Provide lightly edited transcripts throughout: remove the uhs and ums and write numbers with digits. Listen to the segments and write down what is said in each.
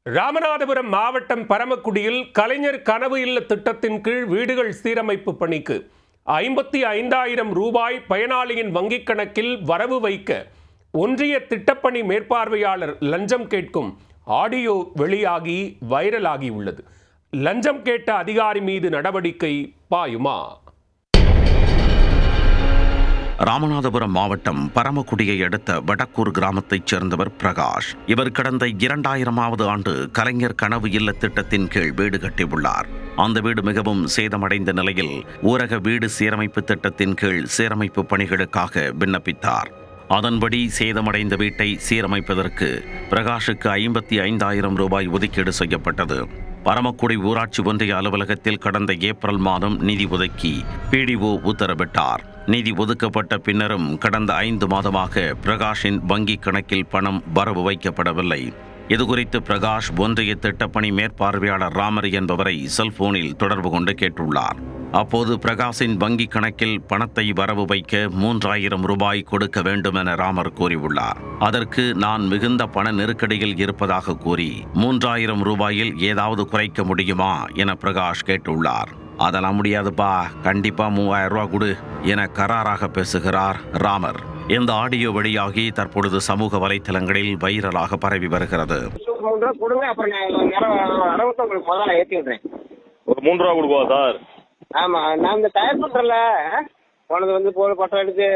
ராமநாதபுரம் மாவட்டம் பரமக்குடியில் கலைஞர் கனவு இல்ல திட்டத்தின் கீழ் வீடுகள் சீரமைப்பு பணிக்கு 55,000 ரூபாய் பயனாளியின் வங்கிக் கணக்கில் வரவு வைக்க ஒன்றிய திட்டப்பணி மேற்பார்வையாளர் லஞ்சம் கேட்கும் ஆடியோ வெளியாகி வைரலாகி உள்ளது. லஞ்சம் கேட்ட அதிகாரி மீது நடவடிக்கை பாயுமா? ராமநாதபுரம் மாவட்டம் பரமக்குடியை அடுத்த வடக்கூர் கிராமத்தைச் சேர்ந்தவர் பிரகாஷ். இவர் கடந்த 2000ஆவது ஆண்டு கலைஞர் கனவு இல்ல திட்டத்தின் கீழ் வீடு கட்டியுள்ளார். அந்த வீடு மிகவும் சேதமடைந்த நிலையில் ஊரக வீடு சீரமைப்பு திட்டத்தின் கீழ் சீரமைப்பு பணிகளுக்காக விண்ணப்பித்தார். அதன்படி சேதமடைந்த வீட்டை சீரமைப்பதற்கு பிரகாஷுக்கு 55,000 ரூபாய் ஒதுக்கீடு செய்யப்பட்டது. பரமக்குடி ஊராட்சி ஒன்றிய அலுவலகத்தில் கடந்த ஏப்ரல் மாதம் நிதி ஒதுக்கி பிடிஓ உத்தரவிட்டார். நிதி ஒதுக்கப்பட்ட பின்னரும் கடந்த 5 மாதமாக பிரகாஷின் வங்கி கணக்கில் பணம் வரவு வைக்கப்படவில்லை. இதுகுறித்து பிரகாஷ் ஒன்றிய திட்டப்பணி மேற்பார்வையாளர் ராமர் என்பவரை செல்போனில் தொடர்பு கொண்டு கேட்டுள்ளார். அப்போது பிரகாஷின் வங்கி கணக்கில் பணத்தை வரவு வைக்க 3,000 ரூபாய் கொடுக்க வேண்டும் என ராமர் கூறியுள்ளார். அதற்கு நான் மிகுந்த பண நெருக்கடியில் இருப்பதாக கூறி 3,000 ரூபாயில் ஏதாவது குறைக்க முடியுமா என பிரகாஷ் கேட்டுள்ளார். அதெல்லாம் முடியாதுப்பா, கண்டிப்பா 3,000 ரூபாய் கொடு என கராராக பேசுகிறார் ராமர். இந்த ஆடியோ வெளியாகி தற்பொழுது சமூக வலைத்தளங்களில் வைரலாக பரவி வருகிறது. ஒரு 3 ரூபா கொடுக்குவா சார்? ஆமா, நான் இந்த டயர் பண்றல போனது பட்டம் எடுத்து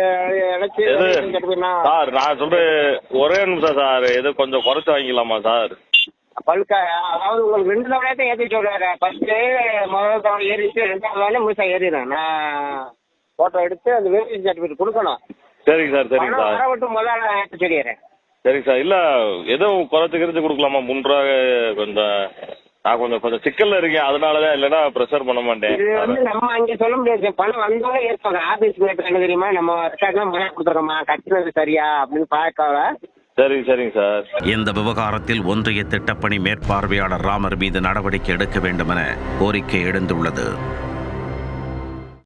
அழைச்சி சார். நான் சொல்றேன் ஒரே நிமிஷம் சார், எது கொஞ்சம் குறைச்சு வாங்கிக்கலாமா சார்? பல்கா, அதாவது உங்களுக்கு 2 தவணையத்தை ஏற்றி சொல்றாரு. ஃபர்ஸ்ட் முதல் தவணை ஏறிச்சு, 2வது தவணை முழுசா ஏறிடும். நான் போட்டோ எடுத்து அந்த வெரிஃபிகேஷன் சர்டிஃபிகேட் கொடுக்கணும். சரிங்க சார், சரிங்க சார். மட்டும் முதல்ல சொல்லிடுறேன். சரிங்க சார். இல்ல எதுவும் குறைச்சு கொடுக்கலாமா? 3 ரூபா கொஞ்சம் நான் கொஞ்சம் சிக்கல்ல இருக்கேன், அதனாலதான். இல்லைன்னா ப்ரெஷர் பண்ண மாட்டேன். இது வந்து நம்ம அங்கே சொல்ல முடியாது. பணம் வந்தாலும் ஏற்பாங்க. ஆபீஸ் மேட்டர் என்ன தெரியுமா, நம்ம ரெக்கார்ட்லாம் மழை கொடுத்துருக்கோமா, கட்டினது சரியா அப்படின்னு பார்க்கல. சரிங்க சார். இந்த விவகாரத்தில் ஒன்றிய திட்டப்பணி மேற்பார்வையாளர் ராமர் மீது நடவடிக்கை எடுக்க வேண்டும் என கோரிக்கை எழுந்துள்ளது.